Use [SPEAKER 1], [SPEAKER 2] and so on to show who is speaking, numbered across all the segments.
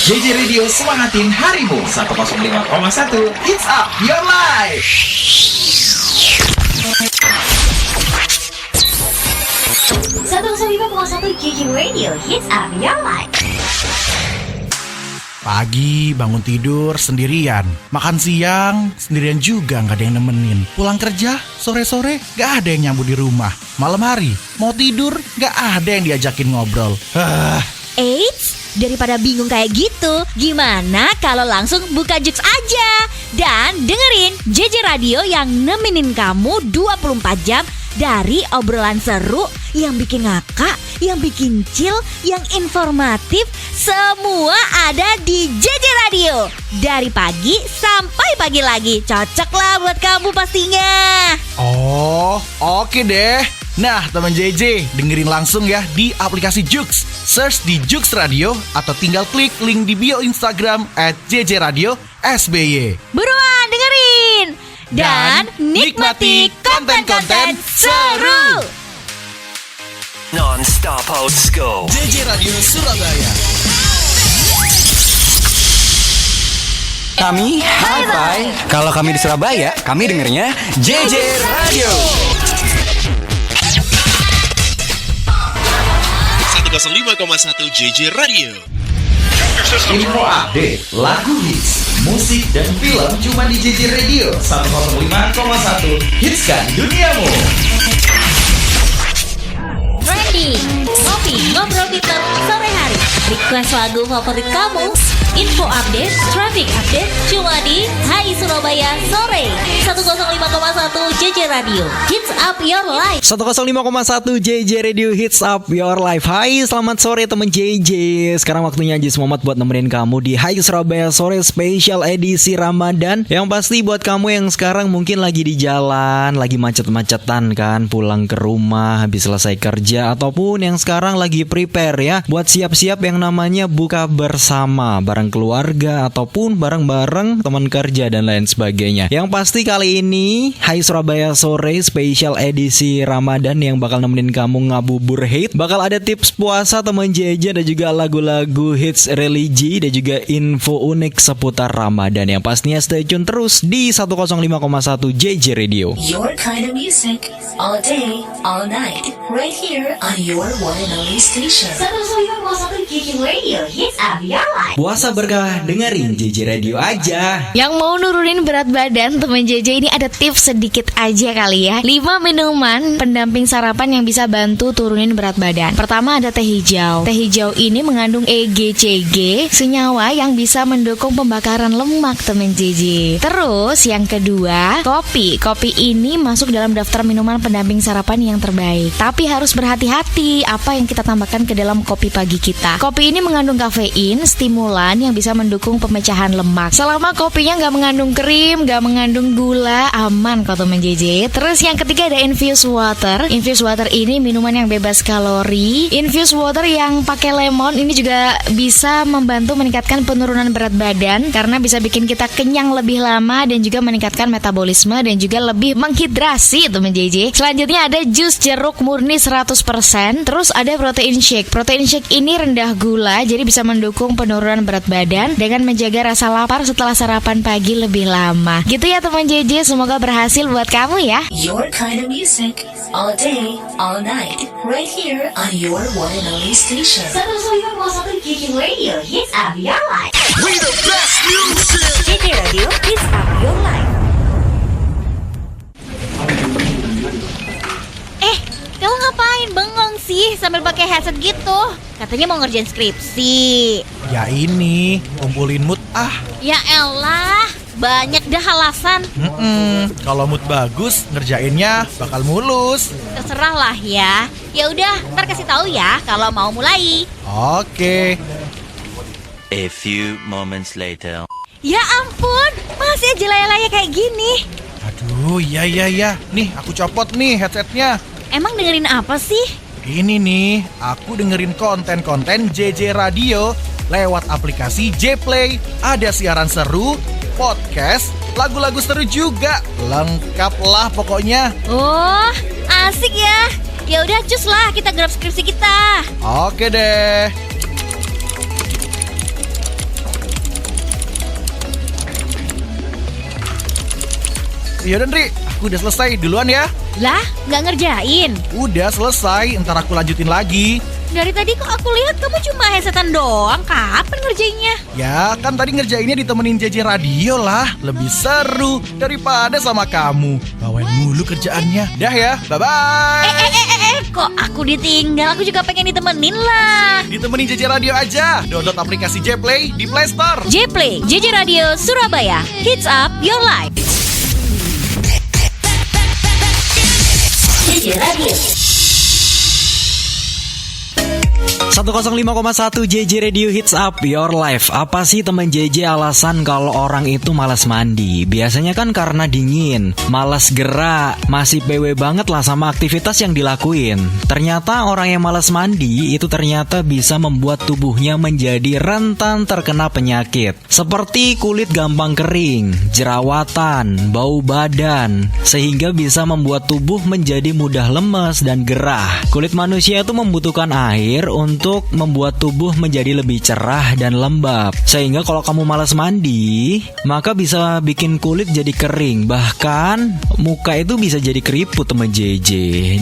[SPEAKER 1] JJ Radio semangatin harimu 105,1 Hits Up Your Life.
[SPEAKER 2] JJ Radio Hits Up Your Life.
[SPEAKER 3] Pagi bangun tidur sendirian, makan siang sendirian juga gak ada yang nemenin. Pulang kerja sore-sore gak ada yang nyambut di rumah. Malam hari mau tidur gak ada yang diajakin ngobrol.
[SPEAKER 2] Eits, daripada bingung kayak gitu, gimana kalau langsung buka Jux aja dan dengerin JJ Radio yang nemenin kamu 24 jam dari obrolan seru yang bikin ngakak, yang bikin chill, yang informatif, semua ada di JJ Radio. Dari pagi sampai pagi lagi, cocok lah buat kamu pastinya.
[SPEAKER 3] Oh, oke deh. Nah, teman JJ, dengerin langsung ya di aplikasi Jux. Search di Jux Radio atau tinggal klik link di bio Instagram @JJRadioSBY.
[SPEAKER 2] Buruan dengerin dan nikmati konten-konten seru.
[SPEAKER 4] Non-stop old school.
[SPEAKER 3] JJ Radio Surabaya.
[SPEAKER 4] Kami Hi-Fi. Kalau kami di Surabaya, kami dengernya JJ Radio.
[SPEAKER 5] 105,1 JJ Radio.
[SPEAKER 1] Info update, lagu hits, musik dan film cuma di JJ Radio 105,1 Hitskan duniamu.
[SPEAKER 2] Trending, ngopi, ngobrol Twitter sore hari. Request lagu favorit kamu. Info update, traffic update cuma di Hai Surabaya Sore 105,1 JJ Radio Hits Up Your Life.
[SPEAKER 6] 105,1 JJ Radio Hits Up Your Life. Hai, selamat sore temen JJ. Sekarang waktunya Jis Muhammad buat nemenin kamu di Hai Surabaya Sore Special edisi Ramadan. Yang pasti buat kamu yang sekarang mungkin lagi di jalan, lagi macet-macetan kan, pulang ke rumah habis selesai kerja, ataupun yang sekarang lagi prepare ya buat siap-siap yang namanya buka bersama bareng keluarga ataupun bareng-bareng teman kerja dan lain sebagainya. Yang pasti kali ini Hai Surabaya Sore Special edisi Ramadan yang bakal nemenin kamu ngabubur hit. Bakal ada tips puasa teman JJ dan juga lagu-lagu hits religi dan juga info unik seputar Ramadan. Yang pastinya stay tune terus di 105,1 JJ Radio.
[SPEAKER 7] Your kind of music all day, all night, right here on your one and only station.
[SPEAKER 2] 105,1 JJ Radio Hits Up Your Life.
[SPEAKER 6] Puasa berkah, dengerin JJ Radio aja.
[SPEAKER 2] Yang mau nurunin berat badan teman JJ ini ada tips sedikit aja kali ya. 5 minuman pendamping sarapan yang bisa bantu turunin berat badan. Pertama ada teh hijau. Teh hijau ini mengandung EGCG, senyawa yang bisa mendukung pembakaran lemak teman JJ. Terus yang kedua, kopi. Kopi ini masuk dalam daftar minuman pendamping sarapan yang terbaik. Tapi harus berhati-hati apa yang kita tambahkan ke dalam kopi pagi kita. Kopi ini mengandung kafein, stimulan yang bisa mendukung pemecahan lemak. Selama kopinya nggak mengandung krim, nggak mengandung gula, aman kok teman JJ. Terus yang ketiga ada infused water. Infused water ini minuman yang bebas kalori. Infused water yang pakai lemon ini juga bisa membantu meningkatkan penurunan berat badan karena bisa bikin kita kenyang lebih lama dan juga meningkatkan metabolisme dan juga lebih menghidrasi teman JJ. Selanjutnya ada jus jeruk murni 100%. Terus ada protein shake. Protein shake ini rendah gula jadi bisa mendukung penurunan berat badan dengan menjaga rasa lapar setelah sarapan pagi lebih lama. Gitu ya teman JJ, semoga berhasil buat kamu ya.
[SPEAKER 7] Your kind of music all day, all night, right here on your one and only station.
[SPEAKER 2] 105,1 JJ Radio Hits Up Your Life.
[SPEAKER 5] We the best music.
[SPEAKER 2] JJ Radio Hits Up Your Life. Kamu ngapain bengong sih sambil pakai headset gitu? Katanya mau ngerjain skripsi.
[SPEAKER 3] Ya ini, kumpulin mood
[SPEAKER 2] Ya elah, banyak dah alasan.
[SPEAKER 3] Kalau mood bagus, ngerjainnya bakal mulus.
[SPEAKER 2] Terserah lah ya. Ya udah, ntar kasih tahu ya kalau mau mulai.
[SPEAKER 3] Oke.
[SPEAKER 4] A few moments later.
[SPEAKER 2] Ya ampun, masih aja laya-laya kayak gini.
[SPEAKER 3] Aduh, ya. Nih, aku copot nih headsetnya.
[SPEAKER 2] Emang dengerin apa sih?
[SPEAKER 3] Ini nih, aku dengerin konten-konten JJ Radio lewat aplikasi Jplay. Ada siaran seru, podcast, lagu-lagu seru juga. Lengkap lah pokoknya.
[SPEAKER 2] Oh, asik ya. Ya udah cus lah, kita grab skripsi kita.
[SPEAKER 3] Oke deh. Yaudah Ndri, aku udah selesai duluan ya.
[SPEAKER 2] Lah, nggak ngerjain?
[SPEAKER 3] Udah selesai, ntar aku lanjutin lagi.
[SPEAKER 2] Dari tadi kok aku lihat kamu cuma headsetan doang. Kapan ngerjainnya?
[SPEAKER 3] Ya kan tadi ngerjainnya ditemenin JJ Radio lah. Lebih seru daripada sama kamu. Bawain mulu kerjaannya. Dah ya, bye-bye.
[SPEAKER 2] Kok aku ditinggal? Aku juga pengen ditemenin lah.
[SPEAKER 3] Ditemenin JJ Radio aja. Download aplikasi J-Play di Play Store.
[SPEAKER 2] J-Play, JJ Radio Surabaya. Hits up your life.
[SPEAKER 7] JJ Radio.
[SPEAKER 6] 105,1 JJ Radio Hits Up Your Life. Apa sih teman JJ alasan kalau orang itu malas mandi? Biasanya kan karena dingin, malas gerak, masih PW banget lah sama aktivitas yang dilakuin. Ternyata orang yang malas mandi itu ternyata bisa membuat tubuhnya menjadi rentan terkena penyakit seperti kulit gampang kering, jerawatan, bau badan, sehingga bisa membuat tubuh menjadi mudah lemes dan gerah. Kulit manusia itu membutuhkan air untuk membuat tubuh menjadi lebih cerah dan lembab. Sehingga kalau kamu malas mandi, maka bisa bikin kulit jadi kering. Bahkan muka itu bisa jadi keriput teman JJ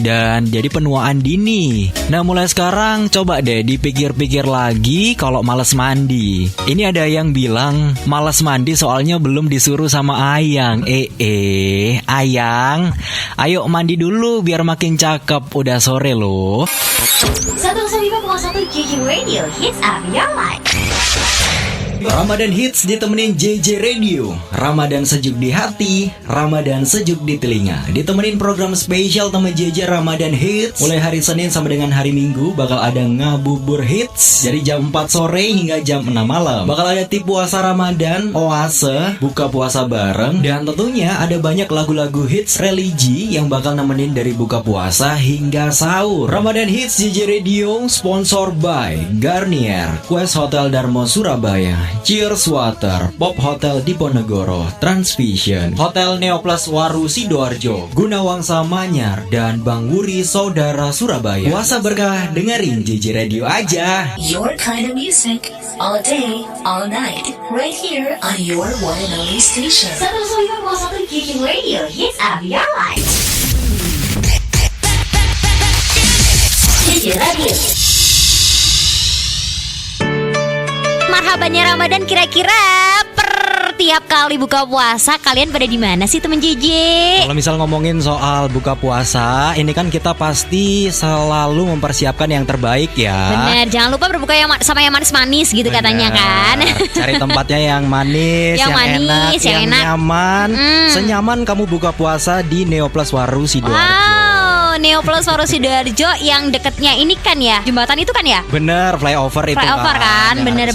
[SPEAKER 6] dan jadi penuaan dini. Nah mulai sekarang coba deh dipikir-pikir lagi kalau malas mandi. Ini ada yang bilang malas mandi soalnya belum disuruh sama Ayang. Ayang, ayo mandi dulu biar makin cakep. Udah sore loh.
[SPEAKER 7] 105,1 JJ Radio Hits Up Your Life.
[SPEAKER 6] Ramadan Hits ditemenin JJ Radio. Ramadan sejuk di hati, Ramadan sejuk di telinga. Ditemenin program spesial teman JJ Ramadan Hits. Mulai hari Senin sampai dengan hari Minggu bakal ada ngabubur hits dari jam 4 sore hingga jam 6 malam. Bakal ada tip puasa Ramadan, oase, buka puasa bareng, dan tentunya ada banyak lagu-lagu hits religi yang bakal nemenin dari buka puasa hingga sahur. Ramadan Hits JJ Radio sponsor by Garnier, Quest Hotel Darmo Surabaya, Cheers Water, Pop Hotel Diponegoro, Transvision, Hotel Neoplas Waru Sidoarjo, Gunawangsa Manyar, dan Bang Wuri Saudara Surabaya. Puasa berkah dengerin JJ Radio aja.
[SPEAKER 7] Your kind of music, all day, all night, right here on your one and only station. 105,1 JJ Radio Hits Up Your Life. JJ Radio.
[SPEAKER 2] Marhabannya Ramadan, kira-kira tiap kali buka puasa kalian pada di mana sih temen JJ?
[SPEAKER 6] Kalau misal ngomongin soal buka puasa, ini kan kita pasti selalu mempersiapkan yang terbaik ya.
[SPEAKER 2] Bener, jangan lupa berbuka sama yang manis-manis gitu.
[SPEAKER 6] Bener.
[SPEAKER 2] Katanya kan.
[SPEAKER 6] Cari tempatnya yang manis, yang
[SPEAKER 2] manis,
[SPEAKER 6] enak,
[SPEAKER 2] yang enak.
[SPEAKER 6] nyaman. Senyaman kamu buka puasa di Neoplas Waru Sidoarjo.
[SPEAKER 2] Wow, Neoplas Waru Sidoarjo yang deketnya ini kan ya, jembatan itu kan ya?
[SPEAKER 6] Bener, flyover itu
[SPEAKER 2] Flyover kan,
[SPEAKER 6] yang
[SPEAKER 2] bener.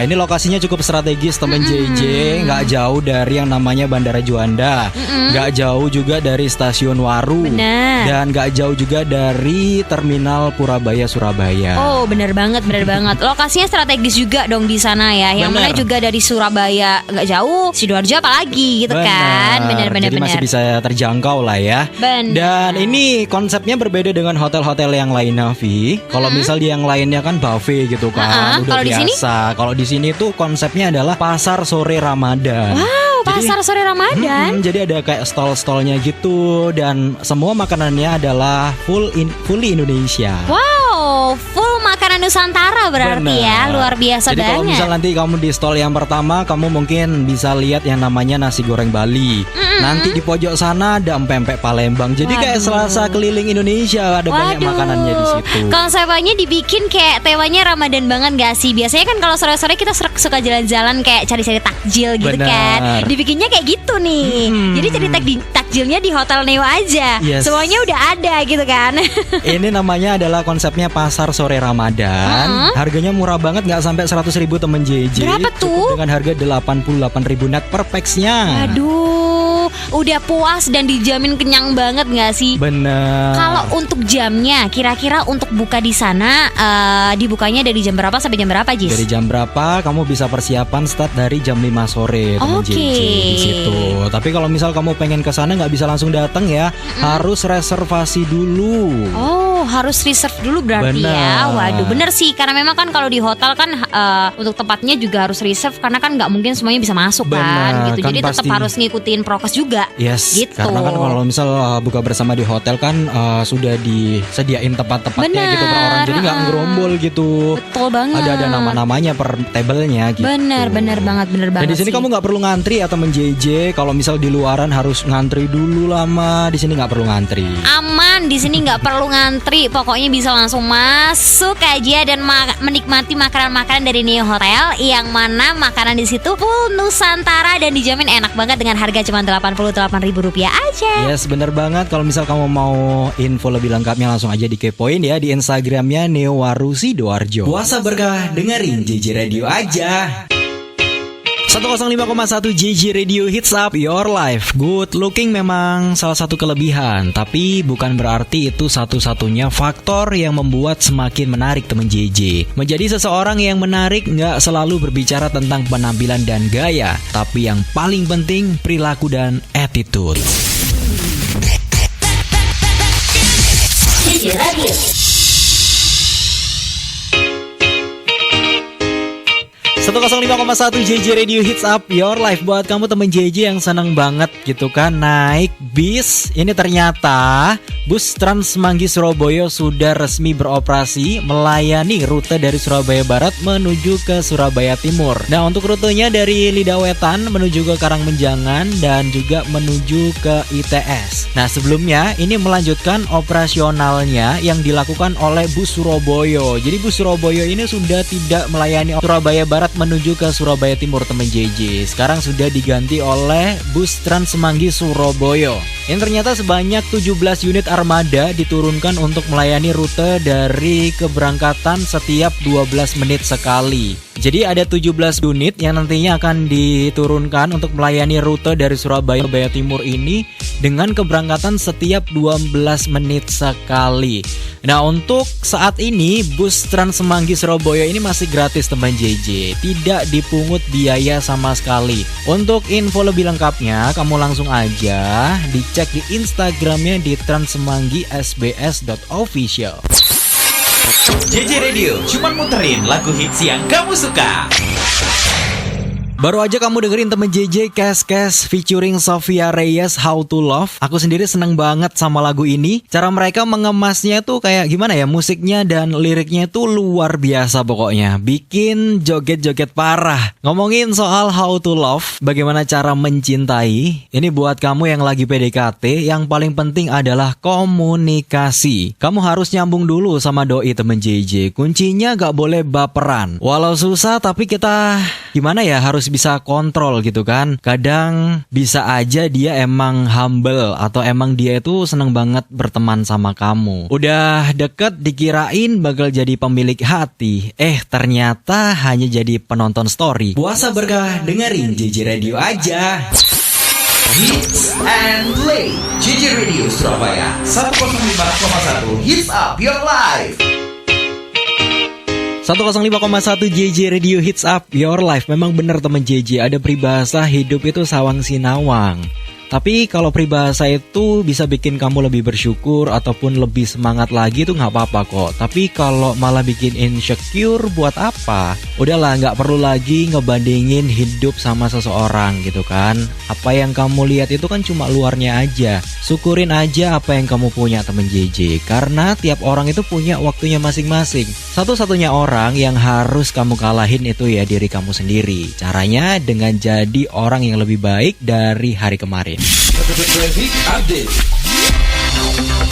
[SPEAKER 6] Ini lokasinya cukup strategis temen JJ, nggak jauh dari yang namanya Bandara Juanda, nggak jauh juga dari Stasiun Waru, dan nggak jauh juga dari Terminal Purabaya Surabaya.
[SPEAKER 2] Oh, bener banget. Lokasinya strategis juga dong di sana ya. Yang mana juga dari Surabaya nggak jauh, Sidoarjo apalagi gitu kan. Bener.
[SPEAKER 6] Jadi masih bisa terjangkau lah ya.
[SPEAKER 2] Bener.
[SPEAKER 6] Dan ini konsepnya berbeda dengan hotel-hotel yang lainnya, Vi. Kalau misal di yang lainnya kan buffet gitu kan, udah
[SPEAKER 2] kalau
[SPEAKER 6] biasa. Kalau di sini tuh konsepnya adalah pasar sore Ramadan.
[SPEAKER 2] Wow, pasar sore Ramadan.
[SPEAKER 6] Jadi ada kayak stall-stallnya gitu, dan semua makanannya adalah fully Indonesia.
[SPEAKER 2] Wow, full makanan Nusantara berarti.
[SPEAKER 6] Bener.
[SPEAKER 2] Ya, luar biasa
[SPEAKER 6] Jadi
[SPEAKER 2] banget.
[SPEAKER 6] kalau misal nanti kamu di stall yang pertama, kamu mungkin bisa lihat yang namanya nasi goreng Bali. Nanti di pojok sana ada empek Palembang. Jadi kayak selasa keliling Indonesia, ada banyak makanannya di situ.
[SPEAKER 2] Konsepnya dibikin kayak temanya Ramadan banget gak sih? Biasanya kan kalau sore-sore kita suka jalan-jalan kayak cari-cari takjil gitu.
[SPEAKER 6] Bener.
[SPEAKER 2] Kan. Dibikinnya kayak gitu nih. Jadi cari takjilnya di Hotel Neo aja.
[SPEAKER 6] Yes.
[SPEAKER 2] Semuanya udah ada gitu kan.
[SPEAKER 6] Ini namanya adalah konsepnya pasar sore Ramadan. Harganya murah banget, nggak sampai 100.000 temen JJ.
[SPEAKER 2] Berapa tuh?
[SPEAKER 6] Cukup dengan harga 88.000 net per pax-nya.
[SPEAKER 2] Aduh, udah puas dan dijamin kenyang banget gak sih?
[SPEAKER 6] Bener.
[SPEAKER 2] Kalau untuk jamnya, kira-kira untuk buka di sana dibukanya dari jam berapa sampai jam berapa, Jis?
[SPEAKER 6] Dari jam berapa kamu bisa persiapan start dari jam 5 sore temen JJ di situ. Tapi kalau misal kamu pengen ke sana nggak bisa langsung datang ya, harus reservasi dulu.
[SPEAKER 2] Oh, harus reserve dulu berarti.
[SPEAKER 6] Bener.
[SPEAKER 2] Ya. Waduh, bener sih, karena memang kan kalau di hotel kan untuk tempatnya juga harus reserve karena kan nggak mungkin semuanya bisa masuk kan
[SPEAKER 6] Bener,
[SPEAKER 2] gitu.
[SPEAKER 6] kan
[SPEAKER 2] Jadi tetap
[SPEAKER 6] pasti.
[SPEAKER 2] harus ngikutin prokes
[SPEAKER 8] juga.
[SPEAKER 6] Yes,
[SPEAKER 8] gitu.
[SPEAKER 6] karena kan kalau misal buka bersama di hotel kan sudah disediain tempat-tempatnya gitu per orang, jadi nggak ngerombol gitu.
[SPEAKER 8] Betul banget.
[SPEAKER 6] Ada nama-namanya per tablenya gitu.
[SPEAKER 8] Bener banget.
[SPEAKER 6] Dan di sini kamu nggak perlu ngantri atau menjeje. Kalau misal di luaran harus ngantri dulu lama, di sini nggak perlu ngantri.
[SPEAKER 8] Aman, di sini nggak perlu ngantri. Pokoknya bisa langsung masuk aja dan menikmati makanan-makanan dari Neo Hotel, yang mana makanan di situ full Nusantara dan dijamin enak banget dengan harga cuma Rp88.000 aja.
[SPEAKER 6] Yes, bener banget. Kalau misal kamu mau info lebih lengkapnya langsung aja dikepoin ya di Instagramnya Neo Waru Sidoarjo.
[SPEAKER 1] Puasa berkah, dengerin JJ Radio aja.
[SPEAKER 6] 105,1 JJ Radio Hits Up Your Life. Good looking memang salah satu kelebihan, tapi bukan berarti itu satu-satunya faktor yang membuat semakin menarik temen JJ. Menjadi seseorang yang menarik nggak selalu berbicara tentang penampilan dan gaya, tapi yang paling penting perilaku dan attitude.
[SPEAKER 7] JJ Radio.
[SPEAKER 6] 105,1 JJ Radio Hits Up Your Life. Buat kamu temen JJ yang seneng banget gitu kan naik bis, ini ternyata bus Trans Semanggi Surabaya sudah resmi beroperasi melayani rute dari Surabaya Barat menuju ke Surabaya Timur. Nah, untuk rutenya dari Lidawetan menuju ke Karangmenjangan dan juga menuju ke ITS. Nah, sebelumnya ini melanjutkan operasionalnya yang dilakukan oleh bus Surabaya. Jadi bus Surabaya ini sudah tidak melayani Surabaya Barat menuju ke Surabaya Timur temen JJ. Sekarang sudah diganti oleh bus Trans Semanggi Surabaya. Yang ternyata sebanyak 17 unit armada diturunkan untuk melayani rute dari keberangkatan setiap 12 menit sekali. Jadi ada 17 unit yang nantinya akan diturunkan untuk melayani rute dari Surabaya Timur ini dengan keberangkatan setiap 12 menit sekali. Nah, untuk saat ini bus Trans Semanggi Surabaya ini masih gratis teman JJ, tidak dipungut biaya sama sekali. Untuk info lebih lengkapnya kamu langsung aja dicek di Instagramnya di transsemanggi.sbs.official.
[SPEAKER 1] JJ Radio cuma muterin lagu hits yang kamu suka.
[SPEAKER 6] Baru aja kamu dengerin temen JJ Kes featuring Sofia Reyes How to Love. Aku sendiri seneng banget sama lagu ini. Cara mereka mengemasnya tuh kayak gimana ya, musiknya dan liriknya tuh luar biasa pokoknya. Bikin joget-joget parah. Ngomongin soal How to Love, bagaimana cara mencintai, ini buat kamu yang lagi PDKT, yang paling penting adalah komunikasi. Kamu harus nyambung dulu sama doi temen JJ. Kuncinya gak boleh baperan. Walau susah tapi kita gimana ya, harus bisa kontrol gitu kan. Kadang bisa aja dia emang humble atau emang dia itu seneng banget berteman sama kamu. Udah deket dikirain bakal jadi pemilik hati, ternyata hanya jadi penonton story.
[SPEAKER 1] Puasa berkah, dengerin JJ Radio aja. Hits and Play JJ Radio Surabaya 105,1 Hits Up Your Life.
[SPEAKER 6] 105,1 JJ Radio Hits Up Your Life. Memang bener temen JJ, ada peribahasa hidup itu sawang sinawang. Tapi kalau peribahasa itu bisa bikin kamu lebih bersyukur ataupun lebih semangat lagi itu gak apa-apa kok. Tapi kalau malah bikin insecure buat apa? Udahlah, gak perlu lagi ngebandingin hidup sama seseorang gitu kan. Apa yang kamu lihat itu kan cuma luarnya aja. Syukurin aja apa yang kamu punya temen JJ. Karena tiap orang itu punya waktunya masing-masing. Satu-satunya orang yang harus kamu kalahin itu ya diri kamu sendiri. Caranya dengan jadi orang yang lebih baik dari hari kemarin.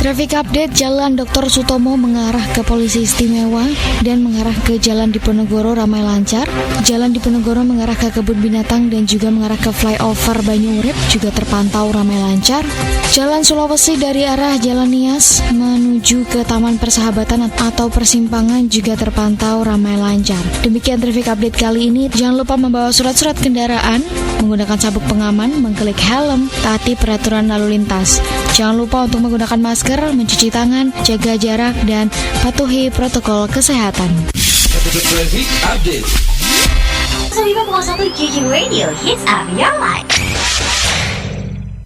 [SPEAKER 2] Traffic update, Jalan Dr. Sutomo mengarah ke Polisi Istimewa dan mengarah ke Jalan Diponegoro ramai lancar. Jalan Diponegoro mengarah ke Kebun Binatang dan juga mengarah ke Flyover Banyurip juga terpantau ramai lancar. Jalan Sulawesi dari arah Jalan Nias menuju ke Taman Persahabatan atau persimpangan juga terpantau ramai lancar. Demikian traffic update kali ini. Jangan lupa membawa surat-surat kendaraan, menggunakan sabuk pengaman, mengklik helm, taati peraturan lalu lintas. Jangan lupa untuk menggunakan masker, mencuci tangan, jaga jarak, dan patuhi protokol kesehatan.
[SPEAKER 1] Traffic Update
[SPEAKER 7] 105,1 JJ Radio Hits Up Your Life.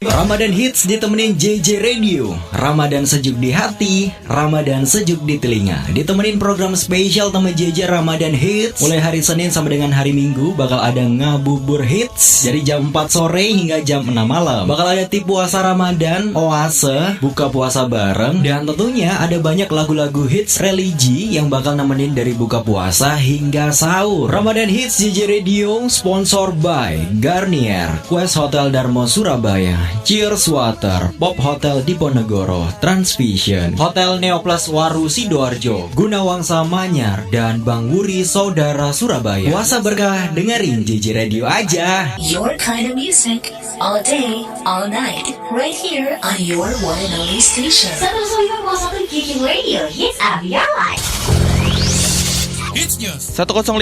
[SPEAKER 6] Ramadan Hits ditemenin JJ Radio. Ramadan sejuk di hati, Ramadan sejuk di telinga. Ditemenin program spesial teman JJ Ramadan Hits. Mulai hari Senin sampai dengan hari Minggu bakal ada ngabubur hits dari jam 4 sore hingga jam 6 malam. Bakal ada tip puasa Ramadan, oase, buka puasa bareng, dan tentunya ada banyak lagu-lagu hits religi yang bakal nemenin dari buka puasa hingga sahur. Ramadan Hits JJ Radio sponsor by Garnier, Quest Hotel Darmo Surabaya, Cheers Water, Pop Hotel Diponegoro, Transvision, Hotel Neoplas Waru Sidoarjo, Gunawangsa Manyar, dan Bang Wuri Saudara Surabaya. Puasa berkah dengerin JJ Radio aja.
[SPEAKER 7] Your kind of music, all day, all night, right here on your one and only station. 105.1 Kicking Radio, hits up your life.
[SPEAKER 9] 105,1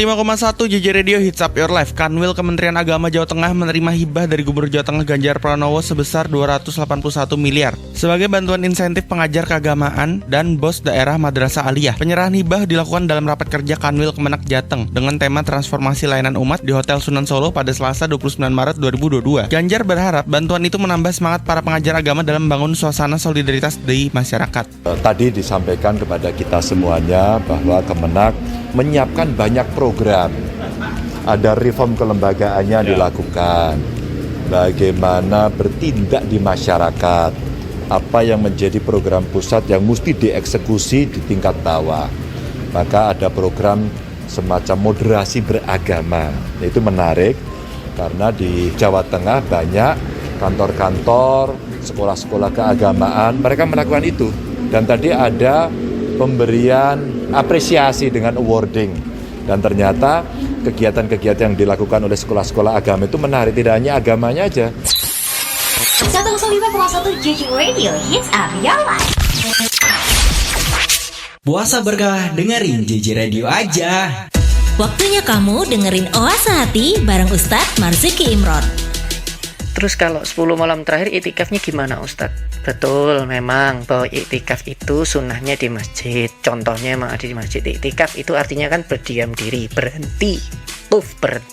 [SPEAKER 9] JJ Radio Hits Up Your Life. Kanwil Kementerian Agama Jawa Tengah menerima hibah dari Gubernur Jawa Tengah Ganjar Pranowo sebesar 281 miliar sebagai bantuan insentif pengajar keagamaan dan bos daerah Madrasah Aliyah. Penyerahan hibah dilakukan dalam rapat kerja Kanwil Kemenak Jateng dengan tema transformasi layanan umat di Hotel Sunan Solo pada Selasa 29 Maret 2022. Ganjar berharap bantuan itu menambah semangat para pengajar agama dalam membangun suasana solidaritas di masyarakat.
[SPEAKER 10] Tadi disampaikan kepada kita semuanya bahwa Kemenak menyiapkan banyak program, ada reform kelembagaannya dilakukan, bagaimana bertindak di masyarakat, apa yang menjadi program pusat yang mesti dieksekusi di tingkat bawah. Maka ada program semacam moderasi beragama. Itu menarik karena di Jawa Tengah banyak kantor-kantor, sekolah-sekolah keagamaan, mereka melakukan itu. Dan tadi ada pemberian apresiasi dengan awarding, dan ternyata kegiatan-kegiatan yang dilakukan oleh sekolah-sekolah agama itu menarik, tidak hanya agamanya aja.
[SPEAKER 7] 105.1 JJ Radio, hits up your life.
[SPEAKER 6] Puasa berkah dengerin JJ Radio aja.
[SPEAKER 11] Waktunya kamu dengerin Oase Hati bareng Ustadz Marzuki Imron.
[SPEAKER 12] Terus kalau 10 malam terakhir itikafnya gimana Ustadz? Betul, memang bahwa iktikaf itu sunnahnya di masjid. Contohnya memang ada di masjid. Iktikaf itu artinya kan berdiam diri, berhenti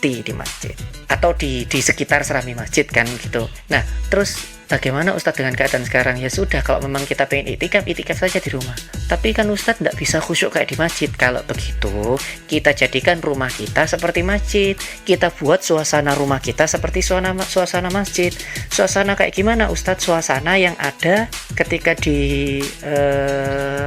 [SPEAKER 12] di masjid atau di sekitar serami masjid kan gitu. Nah, terus bagaimana Ustadz dengan keadaan sekarang? Ya sudah, kalau memang kita pengen itikaf saja di rumah. Tapi kan Ustadz tidak bisa khusyuk kayak di masjid. Kalau begitu, kita jadikan rumah kita seperti masjid. Kita buat suasana rumah kita seperti suasana masjid. Suasana kayak gimana Ustadz? Suasana yang ada ketika di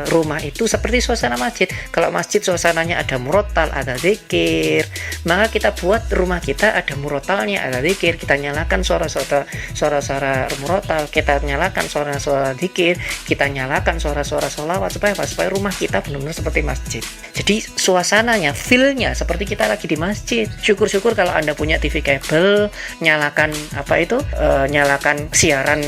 [SPEAKER 12] rumah itu seperti suasana masjid. Kalau masjid suasananya ada murotal, ada zikir, maka kita buat rumah kita ada murotalnya, ada zikir. Kita nyalakan suara-suara murotal, kita nyalakan suara-suara zikir, kita nyalakan suara-suara sholawat, supaya rumah kita benar-benar seperti masjid. Jadi suasananya, feel-nya seperti kita lagi di masjid. Syukur-syukur kalau Anda punya TV kabel, nyalakan nyalakan siaran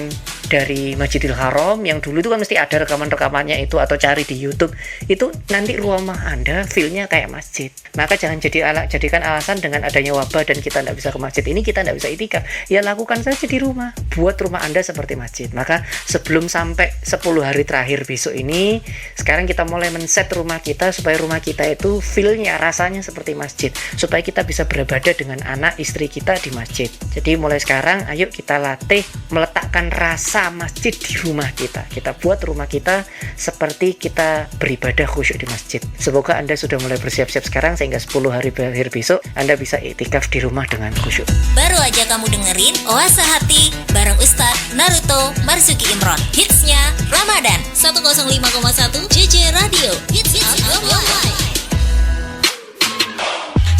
[SPEAKER 12] dari Masjidil Haram yang dulu itu kan mesti ada rekaman-rekamannya itu, atau cari di YouTube itu, nanti rumah Anda feel-nya kayak masjid. Maka jangan jadikan alasan dengan adanya wabah dan kita tidak bisa ke masjid ini, kita tidak bisa itikaf. Ya lakukan saja di rumah, buat rumah Anda seperti masjid. Maka sebelum sampai 10 hari terakhir besok ini, sekarang kita mulai men-set rumah kita supaya rumah kita itu feel-nya, rasanya seperti masjid, supaya kita bisa beribadah dengan anak istri kita di masjid. Jadi mulai sekarang ayo kita latih meletakkan rasa masjid di rumah kita. Kita buat rumah kita seperti kita beribadah khusyuk di masjid. Semoga Anda sudah mulai bersiap-siap sekarang sehingga 10 hari terakhir besok Anda bisa iktikaf di rumah dengan khusyuk.
[SPEAKER 11] Baru aja kamu dengerin Oase Hati bareng Ustadz Naruto Marzuki Imron. Hitsnya Ramadan 105,1 JJ Radio. Hits up your life.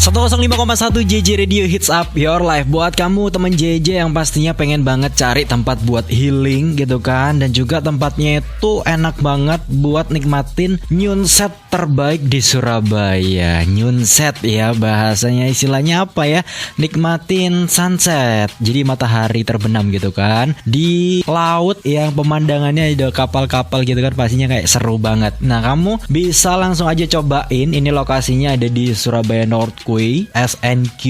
[SPEAKER 6] 105,1 JJ Radio Hits Up Your Life. Buat kamu teman JJ yang pastinya pengen banget cari tempat buat healing gitu kan, dan juga tempatnya itu enak banget buat nikmatin nyunset terbaik di Surabaya. Nyunset ya bahasanya, istilahnya apa ya, nikmatin sunset, jadi matahari terbenam gitu kan di laut yang pemandangannya ada kapal-kapal gitu kan, pastinya kayak seru banget. Nah kamu bisa langsung aja cobain, ini lokasinya ada di Surabaya North Kui, SNQ.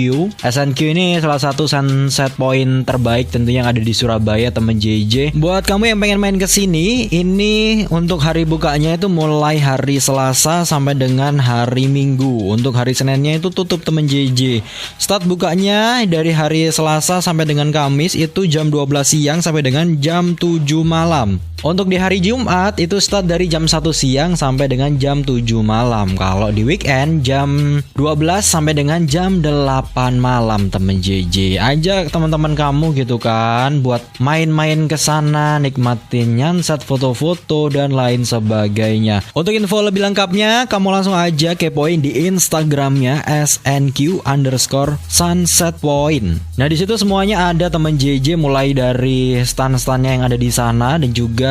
[SPEAKER 6] SNQ ini salah satu sunset point terbaik tentunya yang ada di Surabaya, temen JJ. Buat kamu yang pengen main ke sini, ini untuk hari bukanya itu mulai hari Selasa sampai dengan hari Minggu. Untuk hari Seninnya itu tutup, temen JJ. Start bukanya dari hari Selasa sampai dengan Kamis itu jam 12 siang sampai dengan jam 7 malam. Untuk di hari Jumat itu start dari jam 1 siang sampai dengan jam 7 malam. Kalau di weekend jam 12 sampai dengan jam 8 malam, temen JJ. Ajak teman-teman kamu gitu kan buat main-main ke sana, nikmatin nyansat, foto-foto dan lain sebagainya. Untuk info lebih lengkapnya kamu langsung aja kepoin di Instagramnya SNQ_sunsetpoint. Nah di situ semuanya ada, temen JJ, mulai dari stand-standnya yang ada di sana dan juga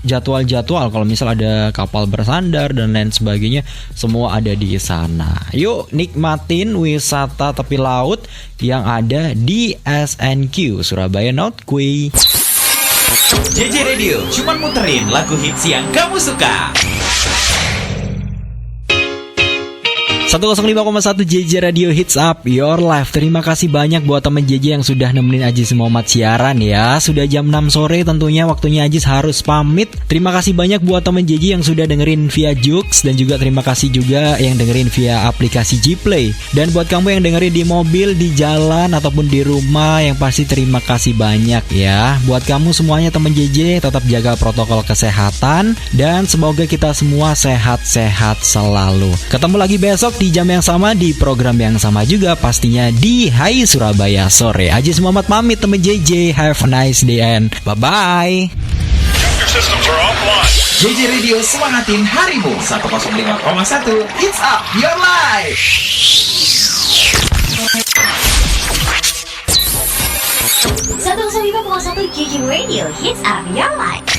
[SPEAKER 6] jadwal-jadwal kalau misal ada kapal bersandar dan lain sebagainya, semua ada di sana. Yuk nikmatin wisata tepi laut yang ada di SNQ Surabaya North Kui.
[SPEAKER 1] JJ Radio cuma muterin lagu hits yang kamu suka.
[SPEAKER 6] 105,1 JJ Radio Hits Up Your Life. Terima kasih banyak buat temen JJ yang sudah nemenin Ajis Muhammad siaran ya. Sudah jam 6 sore tentunya waktunya Ajis harus pamit. Terima kasih banyak buat temen JJ yang sudah dengerin via Joox. Dan juga terima kasih juga yang dengerin via aplikasi Gplay. Dan buat kamu yang dengerin di mobil, di jalan, ataupun di rumah, yang pasti terima kasih banyak ya. Buat kamu semuanya temen JJ, tetap jaga protokol kesehatan. Dan semoga kita semua sehat-sehat selalu. Ketemu lagi besok di jam yang sama, di program yang sama juga pastinya di Hai Surabaya Sore. Ajis Muhammad pamit temen JJ. Have a nice day and bye-bye.
[SPEAKER 1] JJ Radio semangatin harimu. 105,1 Hits Up Your Life.
[SPEAKER 7] 105,1 JJ Radio Hits Up Your Life.